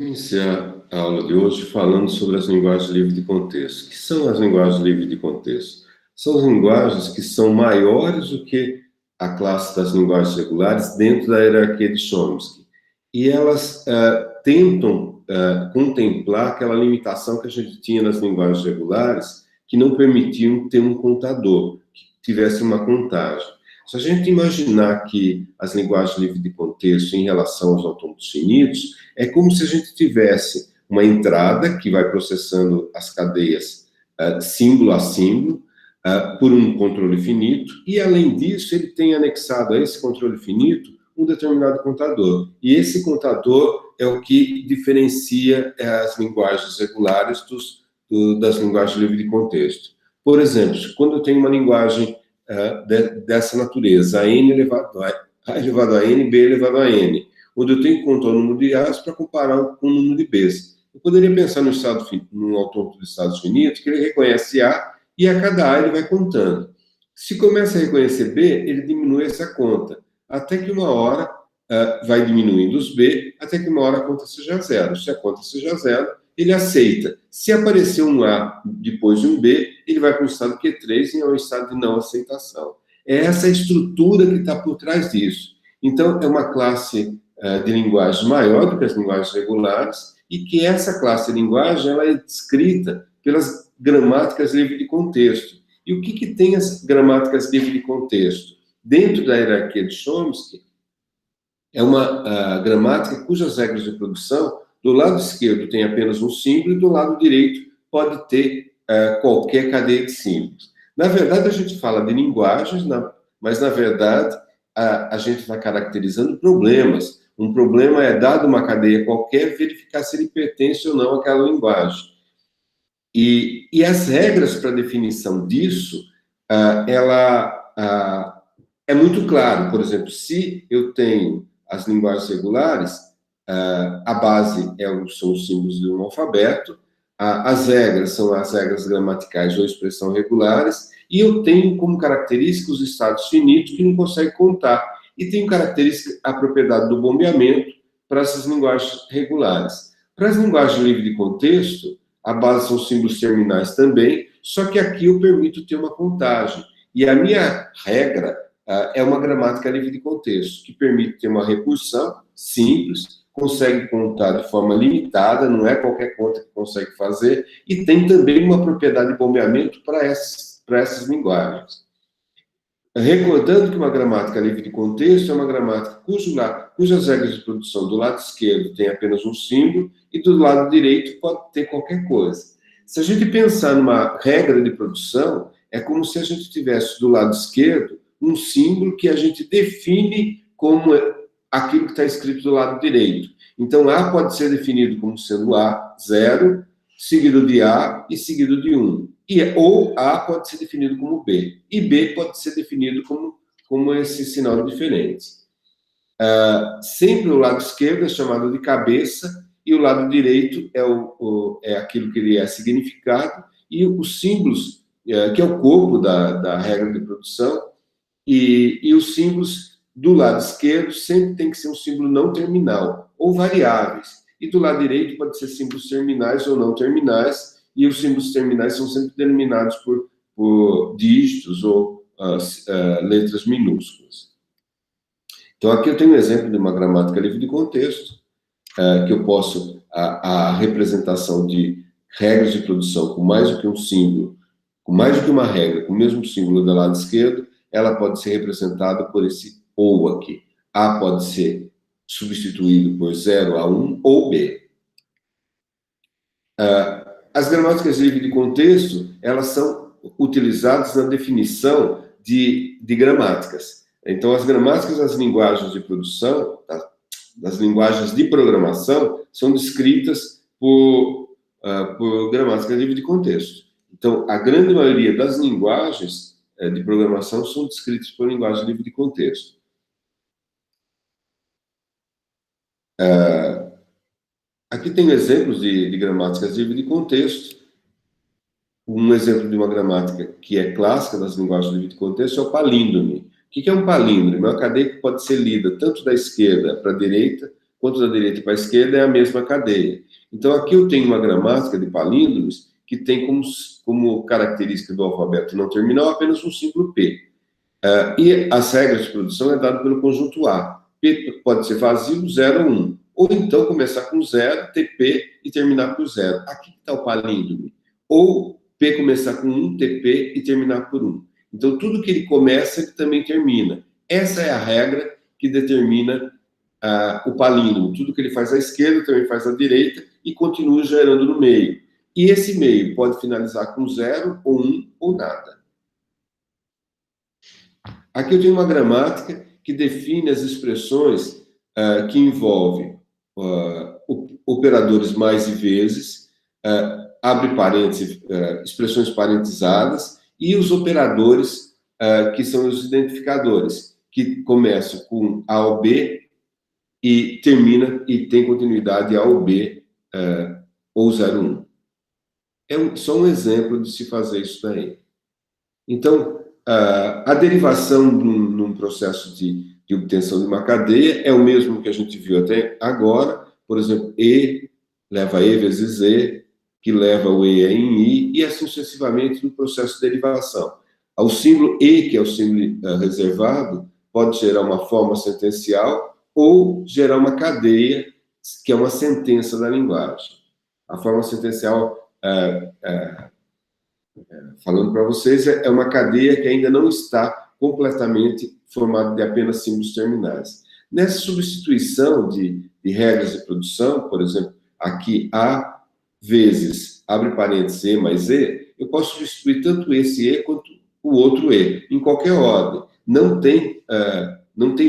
Iniciar a aula de hoje falando sobre as linguagens livres de contexto. O que são as linguagens livres de contexto? São as linguagens que são maiores do que a classe das linguagens regulares dentro da hierarquia de Chomsky. E elas tentam contemplar aquela limitação que a gente tinha nas linguagens regulares, que não permitiam ter um contador, que tivesse uma contagem. Se a gente imaginar que as linguagens livres de contexto em relação aos autômatos finitos, é como se a gente tivesse uma entrada que vai processando as cadeias símbolo a símbolo por um controle finito, e além disso ele tem anexado a esse controle finito um determinado contador. E esse contador é o que diferencia as linguagens regulares das linguagens livres de contexto. Por exemplo, quando eu tenho uma linguagem dessa natureza, n elevado a elevado a n, b elevado a n, onde eu tenho que contar o número de A's para comparar com o número de B's. Eu poderia pensar num autômato de estados finitos, que ele reconhece A, e a cada A ele vai contando. Se começa a reconhecer B, ele diminui essa conta, até que uma hora vai diminuindo os B, até que uma hora a conta seja zero. Se a conta seja zero, ele aceita. Se aparecer um A depois de um B, ele vai para o estado Q3 e é um estado de não aceitação. É essa estrutura que está por trás disso. Então, é uma classe de linguagem maior do que as linguagens regulares, e que essa classe de linguagem ela é descrita pelas gramáticas livres de contexto. E o que tem as gramáticas livres de contexto? Dentro da hierarquia de Chomsky, é uma gramática cujas regras de produção, do lado esquerdo tem apenas um símbolo, e do lado direito pode ter qualquer cadeia de símbolos. Na verdade, a gente fala de linguagens, mas, na verdade, a gente está caracterizando problemas. Um problema é, dado uma cadeia qualquer, verificar se ele pertence ou não àquela linguagem. E as regras para definição disso, ela é muito claro. Por exemplo, se eu tenho as linguagens regulares, a base são os símbolos de um alfabeto, as regras são as regras gramaticais ou expressão regulares, e eu tenho como característica os estados finitos que não consegue contar. E tenho característica a propriedade do bombeamento para essas linguagens regulares. Para as linguagens livres de contexto, a base são símbolos terminais também, só que aqui eu permito ter uma contagem. E a minha regra é uma gramática livre de contexto, que permite ter uma recursão simples, consegue contar de forma limitada, não é qualquer conta que consegue fazer, e tem também uma propriedade de bombeamento para essas linguagens. Recordando que uma gramática livre de contexto é uma gramática cujas regras de produção do lado esquerdo tem apenas um símbolo e do lado direito pode ter qualquer coisa. Se a gente pensar numa regra de produção, é como se a gente tivesse do lado esquerdo um símbolo que a gente define como aquilo que está escrito do lado direito. Então, A pode ser definido como sendo A, 0, seguido de A e seguido de 1. Ou A pode ser definido como B. E B pode ser definido como esse sinal diferente. Sempre o lado esquerdo é chamado de cabeça e o lado direito é aquilo que ele é significado, e os símbolos, que é o corpo da regra de produção, e os símbolos do lado esquerdo sempre tem que ser um símbolo não terminal, ou variáveis. E do lado direito pode ser símbolos terminais ou não terminais, e os símbolos terminais são sempre denominados por dígitos ou letras minúsculas. Então, aqui eu tenho um exemplo de uma gramática livre de contexto, que eu posso, a representação de regras de produção com mais do que um símbolo, com mais do que uma regra, com o mesmo símbolo do lado esquerdo, ela pode ser representada por esse ou aqui. A pode ser substituído por 0 a 1 ou B. As gramáticas livres de contexto, elas são utilizadas na definição de gramáticas. Então, as gramáticas das linguagens de produção, das linguagens de programação, são descritas por gramática livre de contexto. Então, a grande maioria das linguagens de programação são descritas por linguagem livre de contexto. Aqui tem exemplos de gramáticas livres de contexto. Um exemplo de uma gramática que é clássica das linguagens livres de contexto é o palíndrome. O que é um palíndrome? É uma cadeia que pode ser lida tanto da esquerda para a direita, quanto da direita para a esquerda é a mesma cadeia. Então, aqui eu tenho uma gramática de palíndromos que tem como característica do alfabeto não terminal apenas um símbolo P. E as regras de produção é dado pelo conjunto A. P pode ser vazio, 0 ou 1. Ou então começar com 0, TP e terminar por 0. Aqui está o palíndromo. Ou P começar com 1, TP e terminar por 1. Então, tudo que ele começa, ele também termina. Essa é a regra que determina o palíndromo. Tudo que ele faz à esquerda, também faz à direita e continua gerando no meio. E esse meio pode finalizar com 0, ou 1, ou nada. Aqui eu tenho uma gramática que define as expressões que envolvem operadores mais e vezes, abre parênteses, expressões parentizadas, e os operadores que são os identificadores, que começam com A ou B e termina e tem continuidade A ou B ou 0, 1. É só um exemplo de se fazer isso daí. Então, a derivação num processo de obtenção de uma cadeia é o mesmo que a gente viu até agora. Por exemplo, E leva E vezes E, que leva o E em I, e assim sucessivamente no processo de derivação. O símbolo E, que é o símbolo reservado, pode gerar uma forma sentencial ou gerar uma cadeia, que é uma sentença da linguagem. A forma sentencial, falando para vocês, é uma cadeia que ainda não está completamente formada de apenas símbolos terminais. Nessa substituição de regras de produção, por exemplo, aqui A vezes, abre parênteses, E mais E, eu posso substituir tanto esse E quanto o outro E, em qualquer ordem. Não tem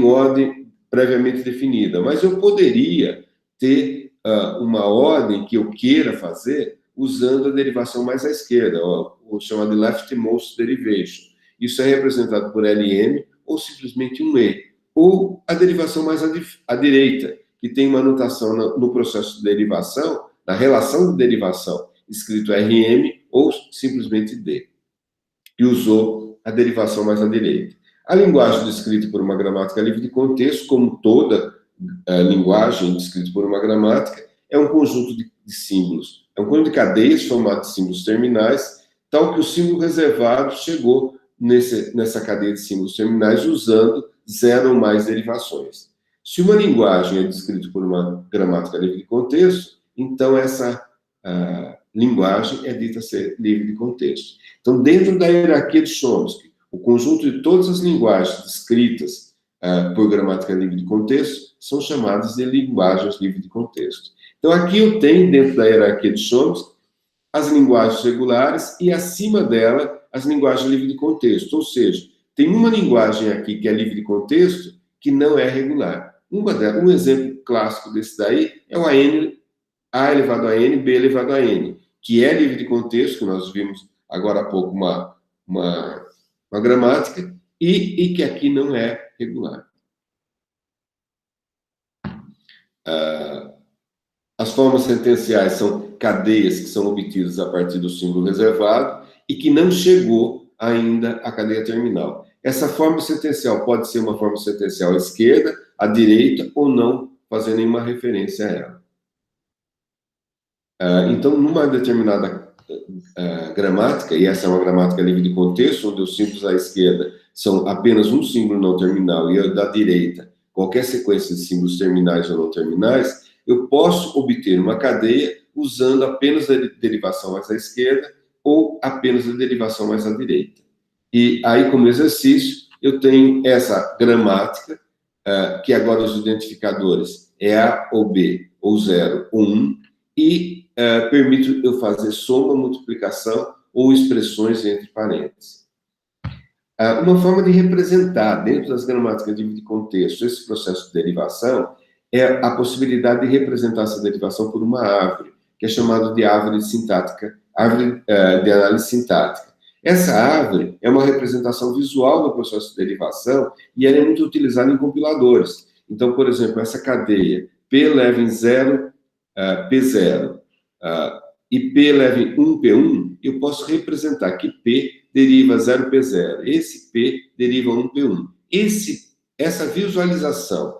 ordem previamente definida, mas eu poderia ter uma ordem que eu queira fazer usando a derivação mais à esquerda, o chamado leftmost derivation. Isso é representado por LM ou simplesmente um E. Ou a derivação mais à direita, que tem uma notação no processo de derivação, na relação de derivação, escrito RM ou simplesmente D. E usou a derivação mais à direita. A linguagem descrita por uma gramática livre de contexto, como toda linguagem descrita por uma gramática, é um conjunto de símbolos. É um conjunto de cadeias formado de símbolos terminais, tal que o símbolo reservado chegou nessa cadeia de símbolos terminais usando 0 ou mais derivações. Se uma linguagem é descrita por uma gramática livre de contexto, então essa linguagem é dita ser livre de contexto. Então, dentro da hierarquia de Chomsky, o conjunto de todas as linguagens descritas por gramática livre de contexto são chamadas de linguagens livres de contexto. Então, aqui eu tenho, dentro da hierarquia de Chomsky, as linguagens regulares e, acima dela, as linguagens livres de contexto. Ou seja, tem uma linguagem aqui que é livre de contexto que não é regular. Um exemplo clássico desse daí é o A elevado a N, B elevado a N, que é livre de contexto, que nós vimos agora há pouco uma gramática, e que aqui não é regular. As formas sentenciais são cadeias que são obtidas a partir do símbolo reservado e que não chegou ainda à cadeia terminal. Essa forma sentencial pode ser uma forma sentencial à esquerda, à direita, ou não fazer nenhuma referência a ela. Então, numa determinada gramática, e essa é uma gramática livre de contexto, onde os símbolos à esquerda são apenas um símbolo não terminal e da direita, qualquer sequência de símbolos terminais ou não terminais, eu posso obter uma cadeia usando apenas a derivação mais à esquerda ou apenas a derivação mais à direita. E aí, como exercício, eu tenho essa gramática, que agora os identificadores é A ou B, ou 0 ou 1, e permite eu fazer soma, multiplicação ou expressões entre parênteses. Uma forma de representar, dentro das gramáticas de contexto, esse processo de derivação é a possibilidade de representar essa derivação por uma árvore, que é chamada de árvore sintática, árvore de análise sintática. Essa árvore é uma representação visual do processo de derivação e ela é muito utilizada em compiladores. Então, por exemplo, essa cadeia P leva em 0, P0, e P leva em 1, P1, eu posso representar que P deriva 0P0, esse P deriva 1P1. Essa visualização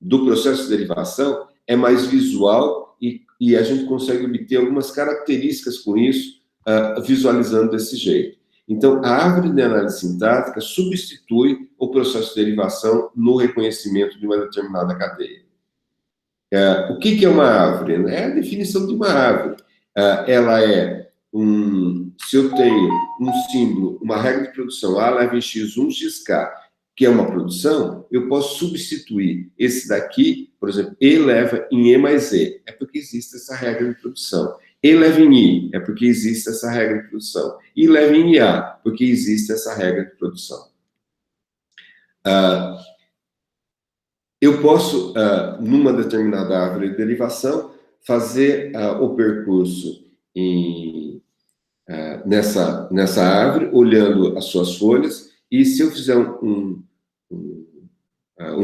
do processo de derivação é mais visual e a gente consegue obter algumas características com isso, visualizando desse jeito. Então, a árvore de análise sintática substitui o processo de derivação no reconhecimento de uma determinada cadeia. O que é uma árvore? É a definição de uma árvore. Ela é se eu tenho um símbolo, uma regra de produção A leva em x1, xk, que é uma produção, eu posso substituir esse daqui, por exemplo, E leva em E mais E, é porque existe essa regra de produção. E leva em I, é porque existe essa regra de produção. I leva em IA, porque existe essa regra de produção. Eu posso, numa determinada árvore de derivação, fazer o percurso nessa árvore, olhando as suas folhas, e se eu fizer um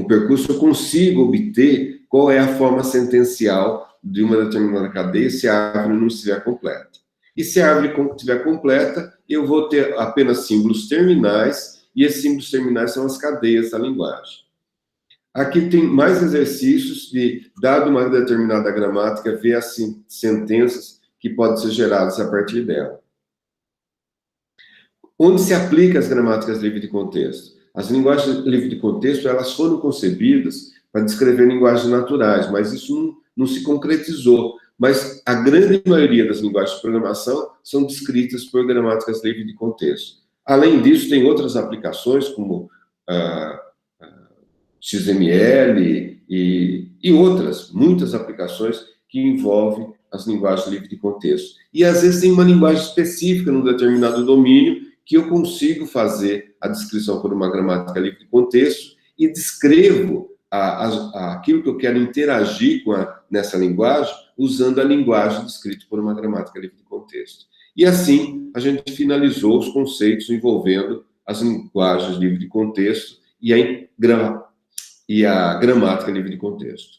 percurso, eu consigo obter qual é a forma sentencial de uma determinada cadeia se a árvore não estiver completa. E se a árvore estiver completa, eu vou ter apenas símbolos terminais, e esses símbolos terminais são as cadeias da linguagem. Aqui tem mais exercícios de, dado uma determinada gramática, ver as sentenças que podem ser geradas a partir dela. Onde se aplica as gramáticas livres de contexto? As linguagens livres de contexto, elas foram concebidas para descrever linguagens naturais, mas isso não se concretizou. Mas a grande maioria das linguagens de programação são descritas por gramáticas livres de contexto. Além disso, tem outras aplicações, como XML e outras, muitas aplicações que envolvem as linguagens livres de contexto. E, às vezes, tem uma linguagem específica num determinado domínio que eu consigo fazer a descrição por uma gramática livre de contexto e descrevo aquilo que eu quero interagir nessa linguagem usando a linguagem descrita por uma gramática livre de contexto. E, assim, a gente finalizou os conceitos envolvendo as linguagens livres de contexto e a gramática livre de contexto.